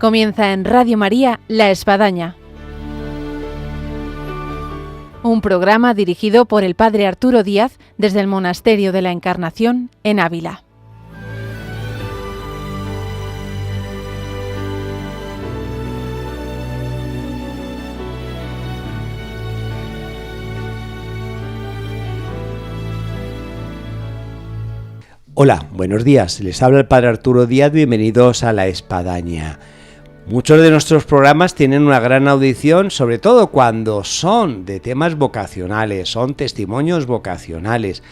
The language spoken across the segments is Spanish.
Comienza en Radio María La Espadaña, un programa dirigido por el Padre Arturo Díaz desde el Monasterio de la Encarnación en Ávila. Hola, buenos días. Les habla el Padre Arturo Díaz. Bienvenidos a La Espadaña. Muchos de nuestros programas tienen una gran audición, sobre todo cuando son de temas vocacionales, son testimonios vocacionales.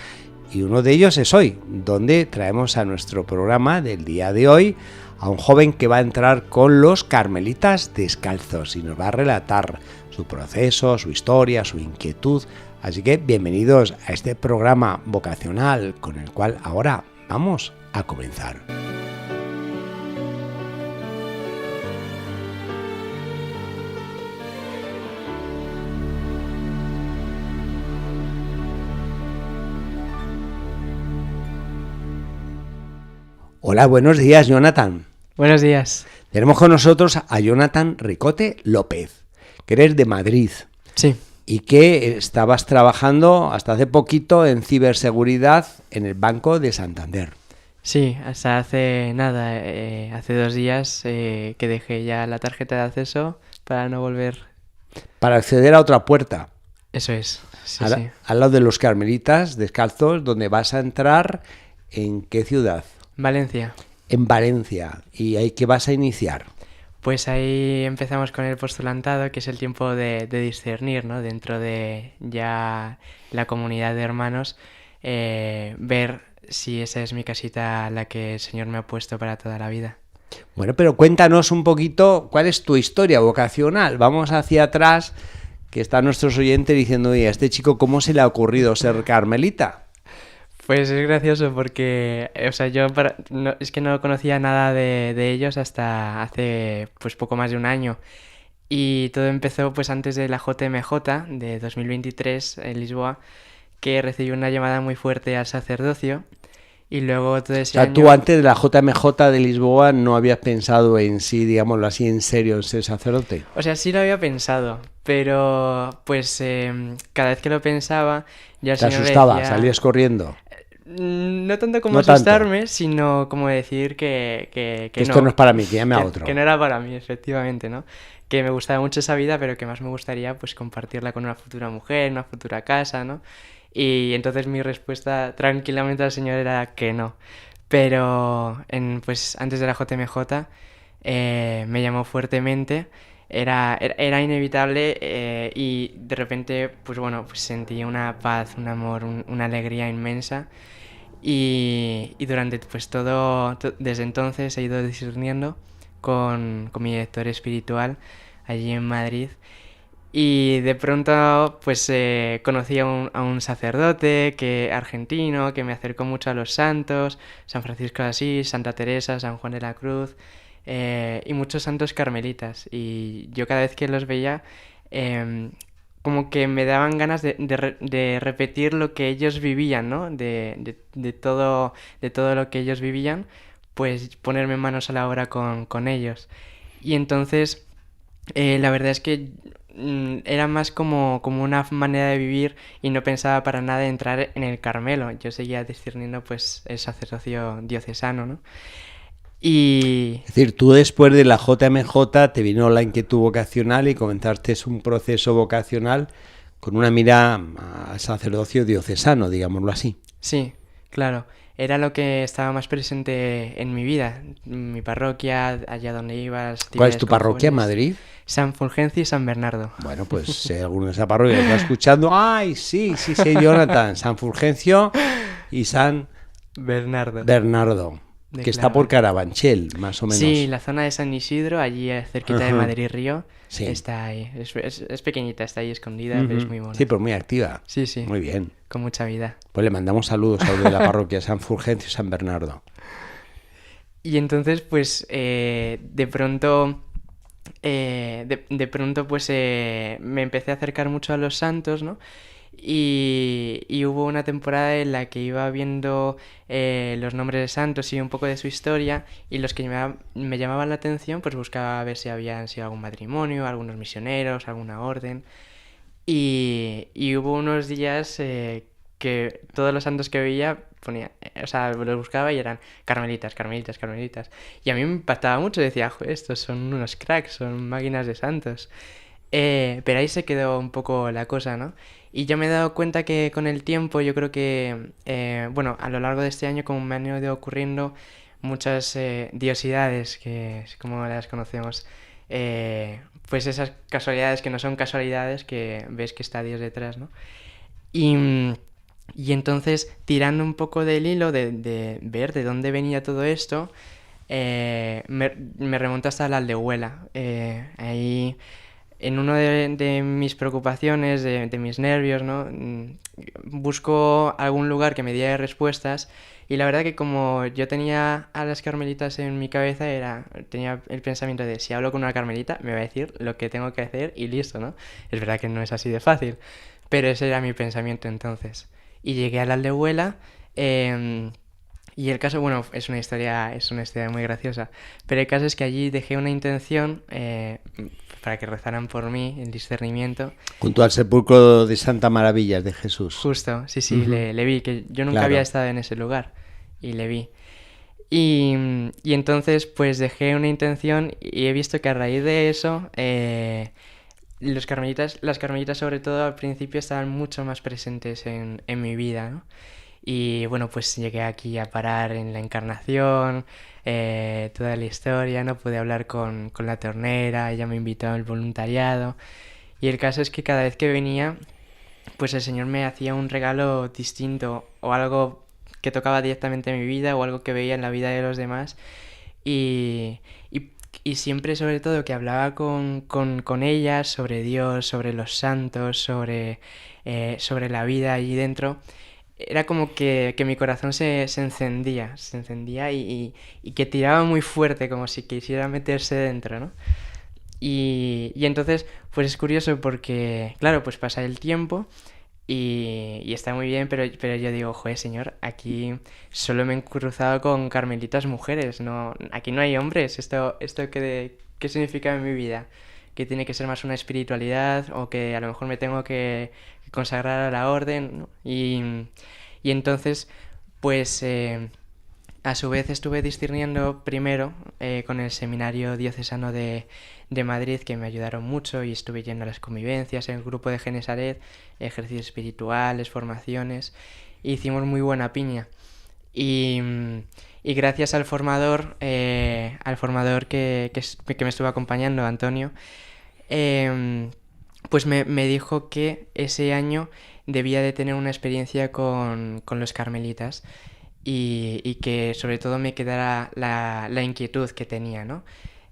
Y uno de ellos es hoy, donde traemos a nuestro programa del día de hoy a un joven que va a entrar con los carmelitas descalzos y nos va a relatar su proceso, su historia, su inquietud. Así que bienvenidos a este programa vocacional con el cual ahora vamos a comenzar. Hola, buenos días, Jonathan. Buenos días. Tenemos con nosotros a Jonathan Ricote López, que eres de Madrid. Sí. Y que estabas trabajando hasta hace poquito en ciberseguridad en el Banco de Santander. Sí, hasta hace nada, hace 2 días que dejé ya la tarjeta de acceso para no volver. Para acceder a otra puerta. Eso es, sí. Al lado de los carmelitas descalzos, donde vas a entrar, ¿en qué ciudad? Valencia. En Valencia. ¿Y ahí qué vas a iniciar? Pues ahí empezamos con el postulantado, que es el tiempo de discernir, ¿no? Dentro de ya la comunidad de hermanos, ver si esa es mi casita, la que el Señor me ha puesto para toda la vida. Bueno, pero cuéntanos un poquito cuál es tu historia vocacional. Vamos hacia atrás, que están nuestros oyentes diciendo, oye, a este chico, ¿cómo se le ha ocurrido ser carmelita? Pues es gracioso porque, es que no conocía nada de ellos hasta hace pues poco más de un año. Y todo empezó pues antes de la JMJ de 2023 en Lisboa, que recibí una llamada muy fuerte al sacerdocio. Y luego todo ese año... Tú antes de la JMJ de Lisboa no habías pensado en sí, digámoslo así, en serio, en ser sacerdote. O sea, sí lo había pensado, pero pues cada vez que lo pensaba... Ya el ¿Te Señor asustaba? decía... ¿Salías corriendo? No tanto como no asustarme, tanto. Sino como decir que esto no es para mí, que llame a otro. Que no era para mí, efectivamente, ¿no? Que me gustaba mucho esa vida, pero que más me gustaría pues compartirla con una futura mujer, una futura casa, ¿no? Y entonces mi respuesta tranquilamente al Señor era que no. Pero pues antes de la JMJ me llamó fuertemente, era inevitable y de repente pues sentí una paz, un amor, una alegría inmensa. Y durante pues desde entonces he ido discerniendo con mi director espiritual allí en Madrid. Y de pronto pues conocí a un sacerdote argentino que me acercó mucho a los santos, San Francisco de Asís, Santa Teresa, San Juan de la Cruz y muchos santos carmelitas. Y yo cada vez que los veía como que me daban ganas de repetir lo que ellos vivían, ¿no? De todo lo que ellos vivían, pues ponerme manos a la obra con ellos. Y entonces la verdad es que era más como una manera de vivir y no pensaba para nada entrar en el Carmelo. Yo seguía discerniendo pues el sacerdocio diocesano, ¿no? Es decir, tú después de la JMJ te vino la inquietud vocacional y comenzaste un proceso vocacional con una mira al sacerdocio diocesano, digámoslo así. Sí, claro. Era lo que estaba más presente en mi vida. Mi parroquia, allá donde iba. ¿Cuál es tu parroquia, Madrid? San Fulgencio y San Bernardo. Bueno, pues si alguno de esa parroquia está escuchando, ¡ay, sí, Jonathan! San Fulgencio y San Bernardo. Que está por Carabanchel, más o menos. Sí, la zona de San Isidro, allí cerquita de Madrid Río, sí. Está ahí. Es pequeñita, está ahí escondida, pero es muy buena. Sí, pero muy activa. Sí. Muy bien. Con mucha vida. Pues le mandamos saludos a los de la parroquia San Fulgencio y San Bernardo. Y entonces, pues, de pronto pues me empecé a acercar mucho a los santos, ¿no? Y hubo una temporada en la que iba viendo los nombres de santos y un poco de su historia, y los que me llamaban la atención, pues buscaba ver si habían sido algún matrimonio, algunos misioneros, alguna orden. Y hubo unos días que todos los santos que veía ponía, o sea, los buscaba y eran carmelitas, carmelitas, carmelitas. Y a mí me impactaba mucho, decía, "Joder, estos son unos cracks, son máquinas de santos". Pero ahí se quedó un poco la cosa, ¿no? Y yo me he dado cuenta que con el tiempo, yo creo que, bueno, a lo largo de este año, como me han ido ocurriendo muchas diosidades, que es como las conocemos, pues esas casualidades que no son casualidades, que ves que está Dios detrás, ¿no? Y, y entonces, tirando un poco del hilo de ver de dónde venía todo esto, me remonto hasta la aldehuela. Ahí, en una de mis preocupaciones, de mis nervios, ¿no? Busco algún lugar que me diera respuestas, y la verdad que como yo tenía a las carmelitas en mi cabeza, tenía el pensamiento de si hablo con una carmelita me va a decir lo que tengo que hacer y listo, ¿no? Es verdad que no es así de fácil, pero ese era mi pensamiento entonces. Y llegué a la aldehuela, y el caso, bueno, es una historia muy graciosa, pero el caso es que allí dejé una intención para que rezaran por mí, el discernimiento. Junto al sepulcro de Santa Maravillas de Jesús. Justo, sí, le vi, que yo nunca Claro. había estado en ese lugar, y le vi. Y entonces pues dejé una intención, y he visto que a raíz de eso las carmelitas sobre todo al principio estaban mucho más presentes en mi vida, ¿no? Y bueno, pues llegué aquí a parar en la Encarnación, toda la historia, ¿no? Pude hablar con la tornera, ella me invitó al voluntariado, y el caso es que cada vez que venía, pues el Señor me hacía un regalo distinto, o algo que tocaba directamente mi vida, o algo que veía en la vida de los demás, y, y siempre, sobre todo, que hablaba con ellas sobre Dios, sobre los santos, sobre la vida allí dentro. Era como que mi corazón se encendía, y que tiraba muy fuerte, como si quisiera meterse dentro, ¿no? Y entonces, pues es curioso porque, claro, pues pasa el tiempo y está muy bien, pero yo digo, joder, Señor, aquí solo me he cruzado con carmelitas mujeres, no, aquí no hay hombres. ¿Esto qué significa en mi vida? Que tiene que ser más una espiritualidad, o que a lo mejor me tengo que consagrar a la orden, ¿no? Y entonces, pues a su vez estuve discerniendo primero con el Seminario Diocesano de Madrid, que me ayudaron mucho, y estuve yendo a las convivencias, el grupo de Genesaret, ejercicios espirituales, formaciones, e hicimos muy buena piña. Y gracias al formador que me estuvo acompañando, Antonio, pues me dijo que ese año debía de tener una experiencia con los carmelitas, y que sobre todo me quedara la inquietud que tenía, ¿no?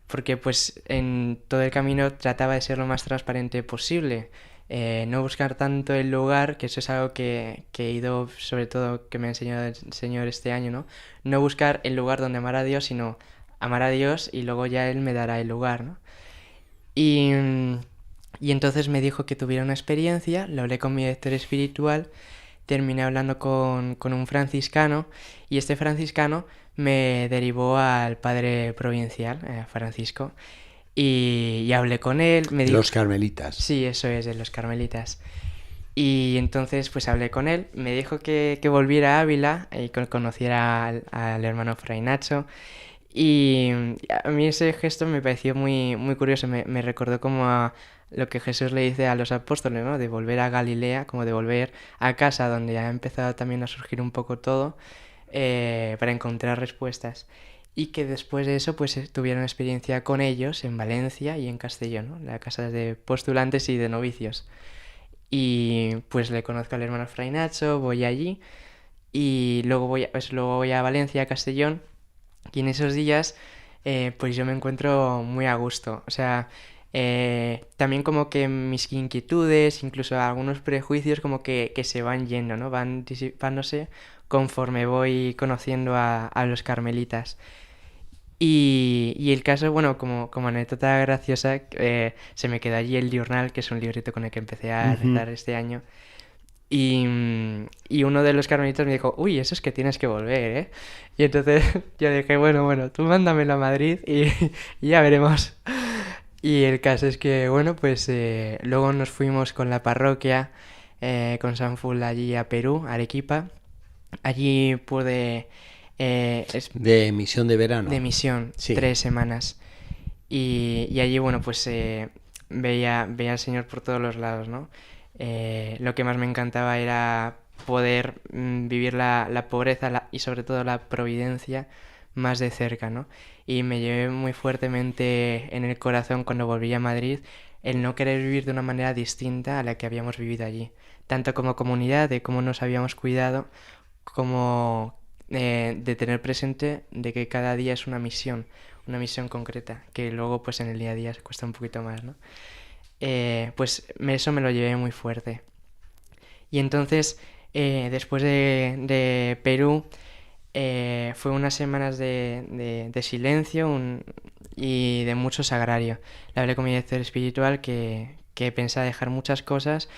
Porque pues en todo el camino trataba de ser lo más transparente posible, no buscar tanto el lugar, que eso es algo que he ido, sobre todo que me ha enseñado el Señor este año, ¿no? No buscar el lugar donde amar a Dios, sino amar a Dios, y luego ya Él me dará el lugar, ¿no? Y entonces me dijo que tuviera una experiencia, lo hablé con mi director espiritual, terminé hablando con un franciscano, y este franciscano me derivó al padre provincial, Francisco, y hablé con él. Me dijo, los carmelitas. Sí, eso es, de los carmelitas. Y entonces pues hablé con él, me dijo que volviera a Ávila y que conociera al hermano Fray Nacho. Y a mí ese gesto me pareció muy, muy curioso, me recordó como a lo que Jesús le dice a los apóstoles, ¿no? De volver a Galilea, como de volver a casa, donde ya ha empezado también a surgir un poco todo, para encontrar respuestas. Y que después de eso pues tuvieron experiencia con ellos en Valencia y en Castellón, ¿no? La casa de postulantes y de novicios. Y pues le conozco al hermano Fray Nacho, voy allí, y luego voy a Valencia, a Castellón, y en esos días pues yo me encuentro muy a gusto. O sea, también como que mis inquietudes, incluso algunos prejuicios, como que se van yendo, ¿no? Van disipándose conforme voy conociendo a los carmelitas. Y el caso, bueno, como anécdota graciosa, se me quedó allí el diurnal, que es un librito con el que empecé a rezar este año. Y uno de los carmelitas me dijo, uy, eso es que tienes que volver, ¿eh? Y entonces yo dije, bueno, tú mándamelo a Madrid y ya veremos. Y el caso es que, bueno, pues luego nos fuimos con la parroquia, con San Full allí a Perú, Arequipa. Allí pude... de misión de verano. de misión, Sí. 3 semanas. Y allí, bueno, pues veía al Señor por todos los lados, ¿no? Lo que más me encantaba era poder vivir la pobreza y sobre todo la providencia más de cerca, ¿no? Y me llevé muy fuertemente en el corazón cuando volví a Madrid el no querer vivir de una manera distinta a la que habíamos vivido allí, tanto como comunidad, de cómo nos habíamos cuidado, como de tener presente de que cada día es una misión concreta, que luego pues en el día a día se cuesta un poquito más, ¿no? Pues eso me lo llevé muy fuerte. Y entonces, después de Perú, fue unas semanas de silencio y de mucho sagrario. Le hablé con mi director espiritual que pensaba dejar muchas cosas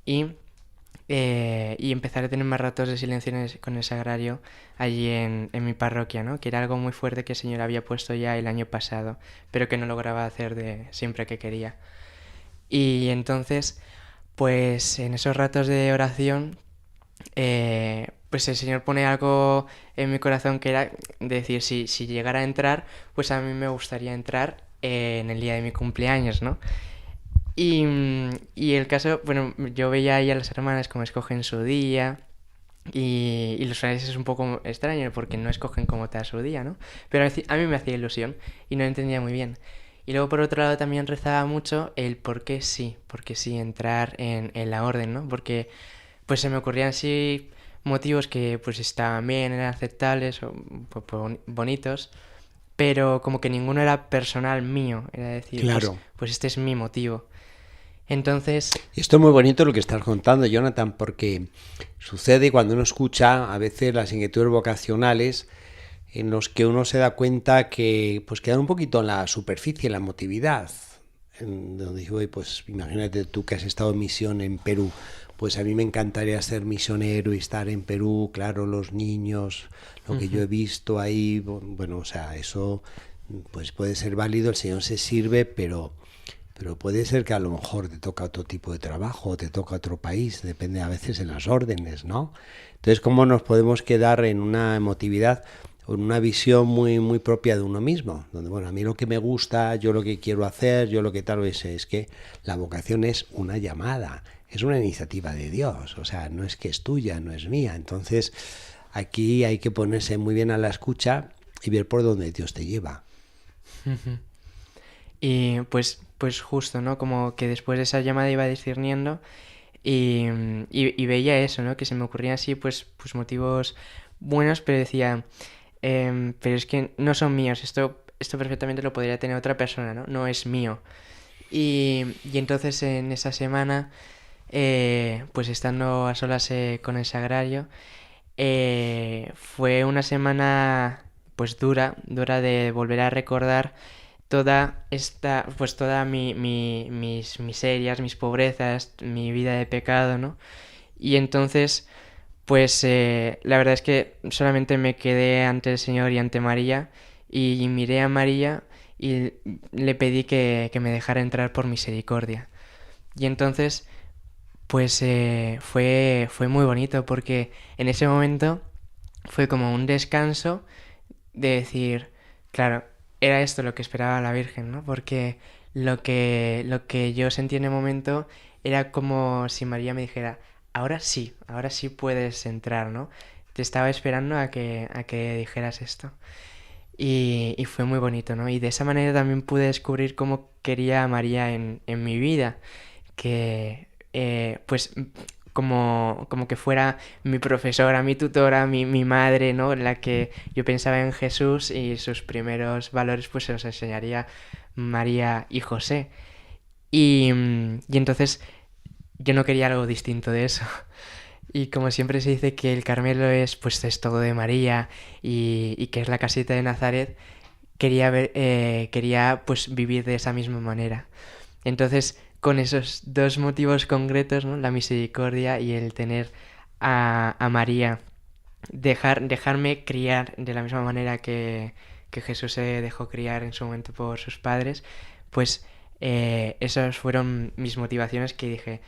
y empezar a tener más ratos de silencio con el sagrario allí en mi parroquia, ¿no? Que era algo muy fuerte que el Señor había puesto ya el año pasado, pero que no lograba hacer siempre que quería. Y entonces, pues en esos ratos de oración, pues el Señor pone algo en mi corazón que era decir, si llegara a entrar, pues a mí me gustaría entrar en el día de mi cumpleaños, ¿no? Y el caso, bueno, yo veía ahí a las hermanas como escogen su día y los franceses es un poco extraño porque no escogen como tal su día, ¿no? Pero a mí me hacía ilusión y no entendía muy bien. Y luego por otro lado también rezaba mucho el por qué sí entrar en la orden, ¿no? Porque pues se me ocurrían así motivos que pues estaban bien, eran aceptables o pues, bonitos, pero como que ninguno era personal mío, era decir, Claro. pues este es mi motivo. Entonces, Esto es muy bonito lo que estás contando, Jonathan, porque sucede cuando uno escucha a veces las inquietudes vocacionales en los que uno se da cuenta que pues quedan un poquito en la superficie, en la emotividad. En donde digo, pues imagínate tú que has estado en misión en Perú, pues a mí me encantaría ser misionero y estar en Perú, claro, los niños, lo que yo he visto ahí, bueno, o sea, eso pues puede ser válido, el Señor se sirve, pero puede ser que a lo mejor te toca otro tipo de trabajo, o te toca otro país, depende a veces en las órdenes, ¿no? Entonces, ¿cómo nos podemos quedar en una emotividad o en una visión muy, muy propia de uno mismo? Donde, bueno, a mí lo que me gusta, yo lo que quiero hacer, yo lo que tal vez es que la vocación es una llamada, es una iniciativa de Dios, o sea, no es que es tuya, no es mía. Entonces, aquí hay que ponerse muy bien a la escucha y ver por dónde Dios te lleva. y pues justo, ¿no? Como que después de esa llamada iba discerniendo y veía eso, ¿no? Que se me ocurrían así, pues motivos buenos, pero decía, pero es que no son míos, esto perfectamente lo podría tener otra persona, ¿no? No es mío. Y entonces en esa semana, pues estando a solas con el sagrario, fue una semana pues dura de volver a recordar toda mis miserias, mis pobrezas, mi vida de pecado, ¿no? Y entonces, pues la verdad es que solamente me quedé ante el Señor y ante María y miré a María y le pedí que me dejara entrar por misericordia. Y entonces, pues fue muy bonito porque en ese momento fue como un descanso de decir, claro, era esto lo que esperaba la Virgen, ¿no? Porque lo que yo sentí en el momento era como si María me dijera, ahora sí puedes entrar, ¿no? Te estaba esperando a que dijeras esto. Y fue muy bonito, ¿no? Y de esa manera también pude descubrir cómo quería a María en mi vida, que pues como que fuera mi profesora, mi tutora, mi madre, ¿no? La que yo pensaba en Jesús y sus primeros valores pues se los enseñaría María y José. Y entonces yo no quería algo distinto de eso. Y como siempre se dice que el Carmelo es todo de María y que es la casita de Nazaret, quería pues vivir de esa misma manera. Entonces, con esos dos motivos concretos, ¿no? La misericordia y el tener a María, dejarme criar de la misma manera que Jesús se dejó criar en su momento por sus padres, pues esas fueron mis motivaciones que dije,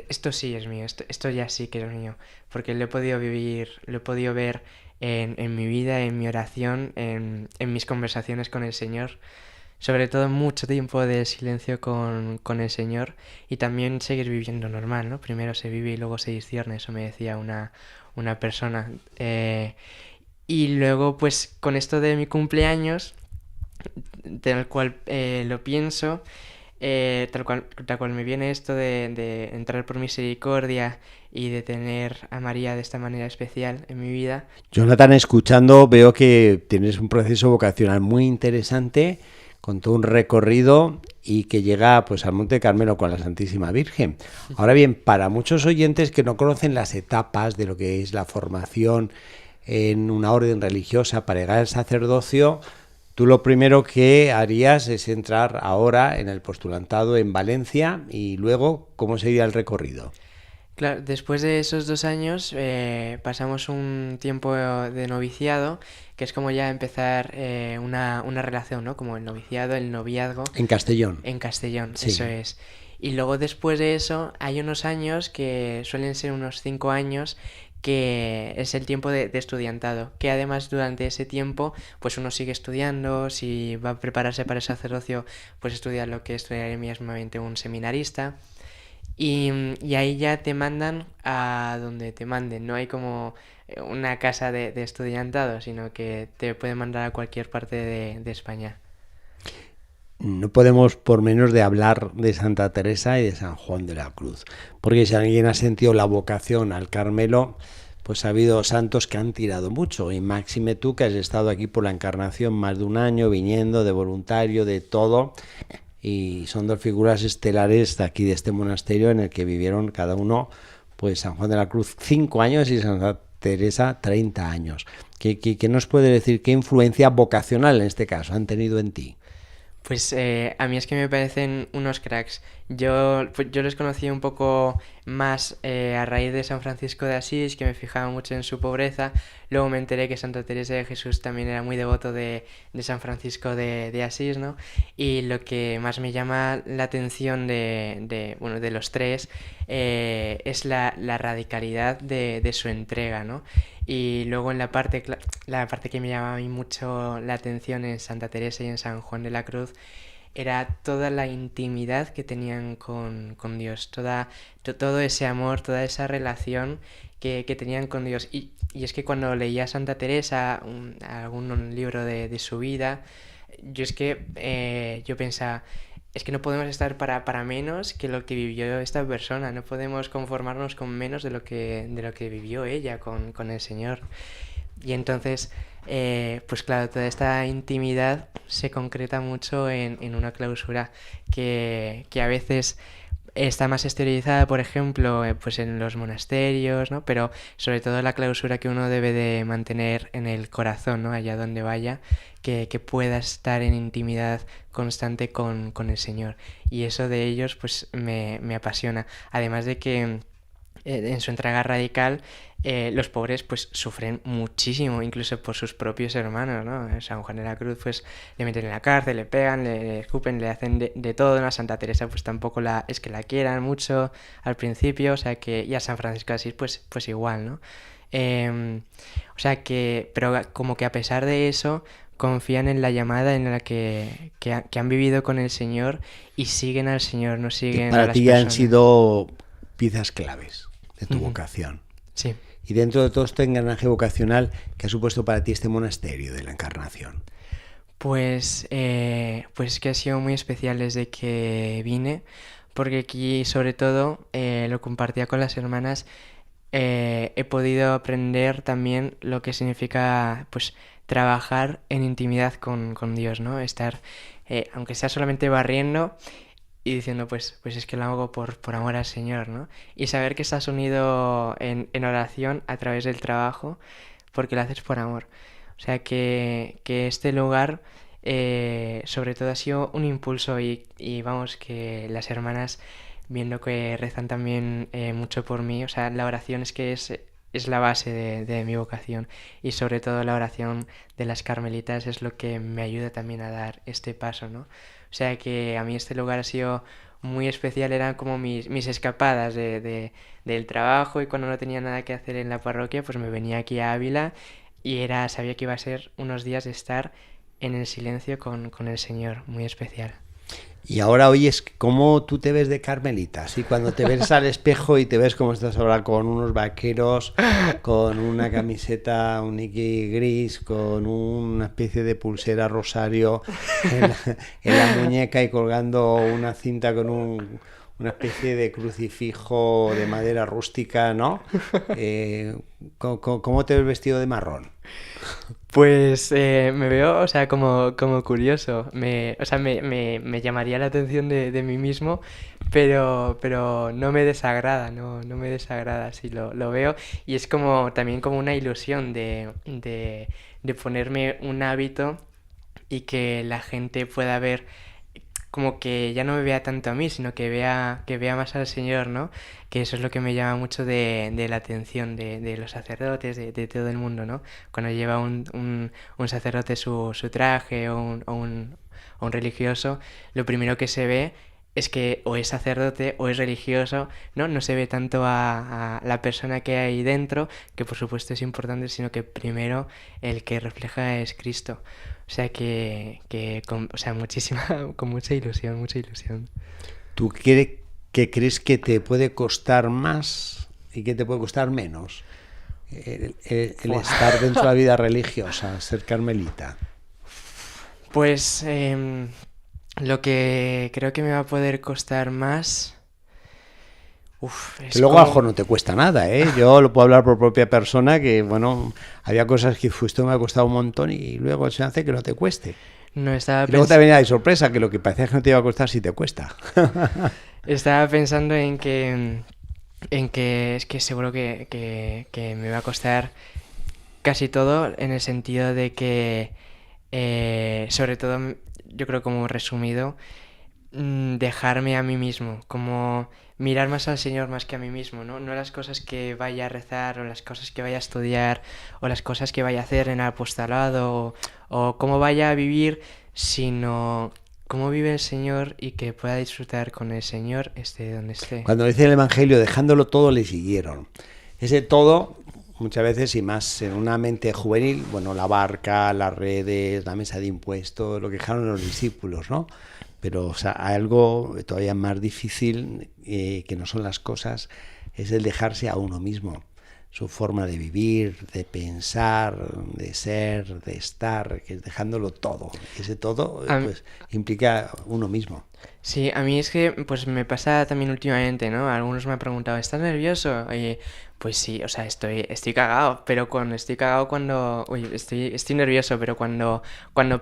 esto sí es mío, esto ya sí que es mío, porque lo he podido vivir, lo he podido ver en mi vida, en mi oración, en mis conversaciones con el Señor, sobre todo mucho tiempo de silencio con el Señor y también seguir viviendo normal, ¿no? Primero se vive y luego se discierne, eso me decía una persona. Y luego, pues con esto de mi cumpleaños, tal cual lo pienso, tal cual me viene esto de entrar por misericordia y de tener a María de esta manera especial en mi vida. Jonathan, escuchando, veo que tienes un proceso vocacional muy interesante, con todo un recorrido y que llega pues al Monte Carmelo con la Santísima Virgen. Ahora bien, para muchos oyentes que no conocen las etapas de lo que es la formación en una orden religiosa para llegar al sacerdocio, tú lo primero que harías es entrar ahora en el postulantado en Valencia y luego, ¿cómo sería el recorrido? Claro, después de esos 2 años pasamos un tiempo de noviciado, que es como ya empezar una relación, ¿no? Como el noviciado, el noviazgo. En Castellón. En Castellón, Sí. eso es. Y luego después de eso hay unos años que suelen ser unos 5 años que es el tiempo de estudiantado, que además durante ese tiempo pues uno sigue estudiando, si va a prepararse para el sacerdocio pues estudia lo que estudiaría mismamente un seminarista. Y ahí ya te mandan a donde te manden, no hay como una casa de estudiantado, sino que te pueden mandar a cualquier parte de España. No podemos por menos de hablar de Santa Teresa y de San Juan de la Cruz, porque si alguien ha sentido la vocación al Carmelo, pues ha habido santos que han tirado mucho, y máxime tú que has estado aquí por la Encarnación más de un año, viniendo de voluntario, de todo, y son dos figuras estelares de aquí de este monasterio en el que vivieron cada uno, pues San Juan de la Cruz 5 años y Santa Teresa 30 años. ¿Qué nos puede decir? ¿Qué influencia vocacional en este caso han tenido en ti? Pues a mí es que me parecen unos cracks. Yo les conocí un poco más a raíz de San Francisco de Asís, que me fijaba mucho en su pobreza. Luego me enteré que Santa Teresa de Jesús también era muy devoto de San Francisco de Asís, ¿no? Y lo que más me llama la atención de los tres es la radicalidad de su entrega, ¿no? Y luego en la parte que me llama a mí mucho la atención en Santa Teresa y en San Juan de la Cruz era toda la intimidad que tenían con Dios, todo ese amor, toda esa relación que tenían con Dios. Y es que cuando leía a Santa Teresa, algún libro de su vida, yo pensaba, es que no podemos estar para menos que lo que vivió esta persona, no podemos conformarnos con menos de lo que vivió ella con el Señor. Y entonces, pues claro, toda esta intimidad se concreta mucho en una clausura que a veces está más exteriorizada, por ejemplo, pues en los monasterios, ¿no? Pero sobre todo la clausura que uno debe de mantener en el corazón, ¿no? Allá donde vaya, que pueda estar en intimidad constante con el Señor. Y eso de ellos, pues me apasiona. Además de que en su entrega radical, los pobres pues sufren muchísimo, incluso por sus propios hermanos, ¿no? San Juan de la Cruz pues le meten en la cárcel, le pegan, le escupen, le hacen de todo, ¿no? A Santa Teresa pues tampoco es que la quieran mucho al principio, o sea que, y a San Francisco de Asís pues igual, ¿no? O sea que, pero como que a pesar de eso, confían en la llamada en la que han vivido con el Señor y siguen al Señor, no siguen Para a las ti personas. han sido piezas claves de tu vocación. Sí. Y dentro de todo este engranaje vocacional, ¿qué ha supuesto para ti este monasterio de la Encarnación? Pues que ha sido muy especial desde que vine, porque aquí sobre todo lo compartía con las hermanas, he podido aprender también lo que significa pues trabajar en intimidad con Dios, ¿no? Estar, aunque sea solamente barriendo, y diciendo, pues es que lo hago por amor al Señor, ¿no? Y saber que estás unido en oración a través del trabajo, porque lo haces por amor. O sea, que este lugar sobre todo ha sido un impulso y vamos, que las hermanas, viendo que rezan también mucho por mí, o sea, la oración es que es la base de mi vocación y sobre todo la oración de las carmelitas es lo que me ayuda también a dar este paso, ¿no? O sea que a mí este lugar ha sido muy especial, eran como mis escapadas del trabajo y cuando no tenía nada que hacer en la parroquia, pues me venía aquí a Ávila y sabía que iba a ser unos días de estar en el silencio con el Señor, muy especial. Y ahora, oyes, ¿cómo tú te ves de carmelita? Así cuando te ves al espejo y te ves como estás ahora con unos vaqueros, con una camiseta, un Nike gris, con una especie de pulsera rosario en la muñeca y colgando una cinta con una especie de crucifijo de madera rústica, ¿no? ¿Cómo te ves vestido de marrón? Pues me veo, o sea, como curioso. O sea, me llamaría la atención de mí mismo, pero no me desagrada, no me desagrada, sí, lo veo. Y es como también como una ilusión de ponerme un hábito y que la gente pueda ver como que ya no me vea tanto a mí, sino que vea más al Señor, ¿no? Que eso es lo que me llama mucho de la atención de los sacerdotes, de todo el mundo, ¿no? Cuando lleva un sacerdote su traje o un religioso, lo primero que se ve es que o es sacerdote o es religioso, ¿no? No se ve tanto a la persona que hay dentro, que por supuesto es importante, sino que primero el que refleja es Cristo. O sea o sea, con mucha ilusión, mucha ilusión. ¿Tú qué crees que te puede costar más y que te puede costar menos? El estar dentro de la vida religiosa, ser carmelita. Pues lo que creo que me va a poder costar más... que luego a lo mejor no te cuesta nada, ¿eh? Yo lo puedo hablar por propia persona, que bueno, había cosas que esto me ha costado un montón y luego se hace que no te cueste. No estaba y luego te venía de sorpresa que lo que parecía que no te iba a costar sí te cuesta. Estaba pensando en que es que seguro que me va a costar casi todo, en el sentido de que sobre todo, yo creo, como resumido, dejarme a mí mismo, como mirar más al Señor más que a mí mismo, ¿no? No las cosas que vaya a rezar o las cosas que vaya a estudiar o las cosas que vaya a hacer en el apostolado o cómo vaya a vivir, sino cómo vive el Señor y que pueda disfrutar con el Señor esté donde esté. Cuando dice el Evangelio, dejándolo todo le siguieron. Ese todo, muchas veces, y más en una mente juvenil, bueno, la barca, las redes, la mesa de impuestos, lo que dejaron los discípulos, ¿no? Pero o sea, algo todavía más difícil, que no son las cosas, es el dejarse a uno mismo. Su forma de vivir, de pensar, de ser, de estar, que es dejándolo todo. Ese todo pues implica uno mismo. Sí, a mí es que pues me pasa también últimamente, ¿no? Algunos me han preguntado, ¿estás nervioso? Oye, pues sí, o sea, estoy cagado, pero estoy nervioso, pero cuando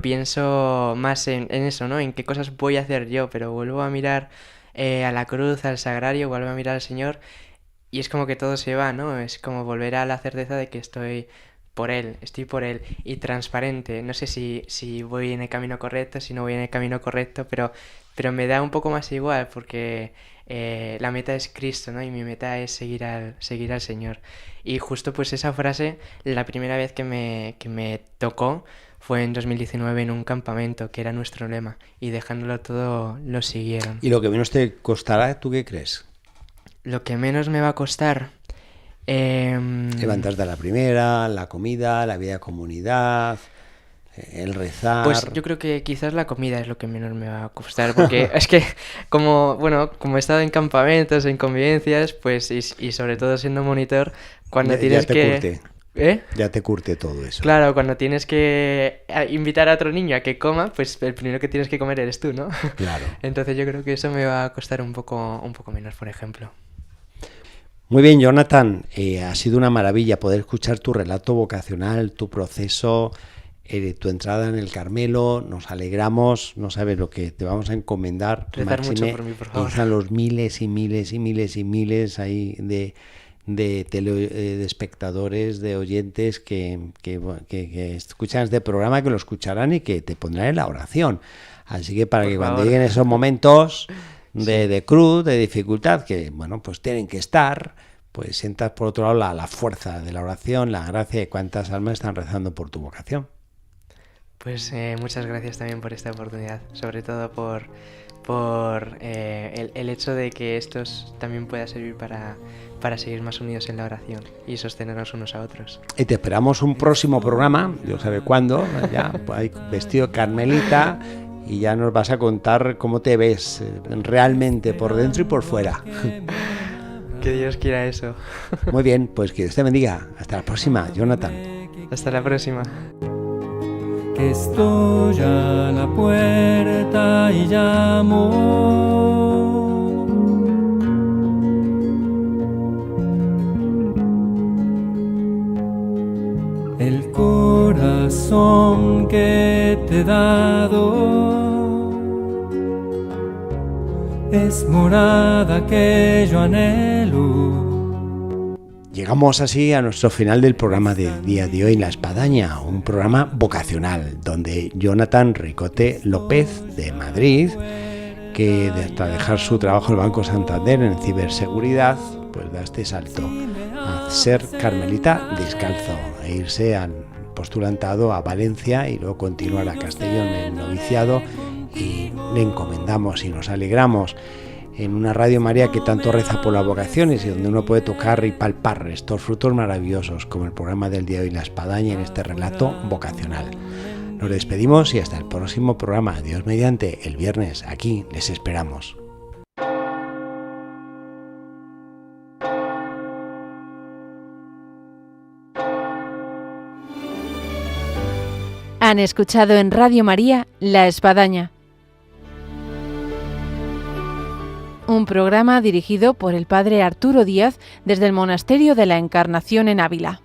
pienso más en eso, ¿no? En qué cosas voy a hacer yo, pero vuelvo a mirar a la cruz, al sagrario, vuelvo a mirar al Señor y es como que todo se va, ¿no? Es como volver a la certeza de que estoy por Él y transparente. No sé si voy en el camino correcto, si no voy en el camino correcto, pero me da un poco más igual porque la meta es Cristo, ¿no? Y mi meta es seguir al Señor. Y justo pues esa frase, la primera vez que me tocó fue en 2019 en un campamento, que era nuestro lema, y dejándolo todo lo siguieron. ¿Y lo que menos te costará, tú qué crees? Lo que menos me va a costar... levantarte a la primera, la comida, la vida de comunidad, el rezar... Pues yo creo que quizás la comida es lo que menos me va a costar, porque es que como he estado en campamentos, en convivencias, pues y sobre todo siendo monitor, cuando tienes que... Ya te curte todo eso. Claro, cuando tienes que invitar a otro niño a que coma, pues el primero que tienes que comer eres tú, ¿no? Claro. Entonces yo creo que eso me va a costar un poco menos, por ejemplo. Muy bien, Jonathan, ha sido una maravilla poder escuchar tu relato vocacional, tu proceso, tu entrada en el Carmelo. Nos alegramos, no sabes lo que te vamos a encomendar. Rezar mucho por mí, por favor. Están los miles y miles y miles y miles ahí de espectadores, de oyentes que escuchan este programa, que lo escucharán y que te pondrán en la oración. Así que para que cuando lleguen esos momentos de cruz, de dificultad, que bueno, pues tienen que estar, pues sientas por otro lado la fuerza de la oración, la gracia de cuántas almas están rezando por tu vocación. Pues muchas gracias también por esta oportunidad, sobre todo por el hecho de que esto también pueda servir para seguir más unidos en la oración y sostenernos unos a otros. Y te esperamos un próximo programa, Dios sabe cuándo, ya pues, vestido de Carmelita, y ya nos vas a contar cómo te ves realmente por dentro y por fuera. Que Dios quiera eso. Muy bien, pues que Dios te bendiga. Hasta la próxima, Jonathan. Hasta la próxima. Estoy a la puerta y llamo. El corazón que te he dado es morada que yo anhelo. Llegamos así a nuestro final del programa del día de hoy, La Espadaña, un programa vocacional, donde Jonathan Ricote López, de Madrid, que tras dejar su trabajo en el Banco Santander en ciberseguridad, pues da este salto a ser carmelita descalzo e irse al postulantado a Valencia y luego continuar a Castellón en el noviciado, y le encomendamos y nos alegramos en una Radio María que tanto reza por las vocaciones y donde uno puede tocar y palpar estos frutos maravillosos, como el programa del día de hoy, La Espadaña, en este relato vocacional. Nos despedimos y hasta el próximo programa. Dios mediante, el viernes, aquí les esperamos. Han escuchado en Radio María La Espadaña, un programa dirigido por el padre Arturo Díaz desde el Monasterio de la Encarnación en Ávila.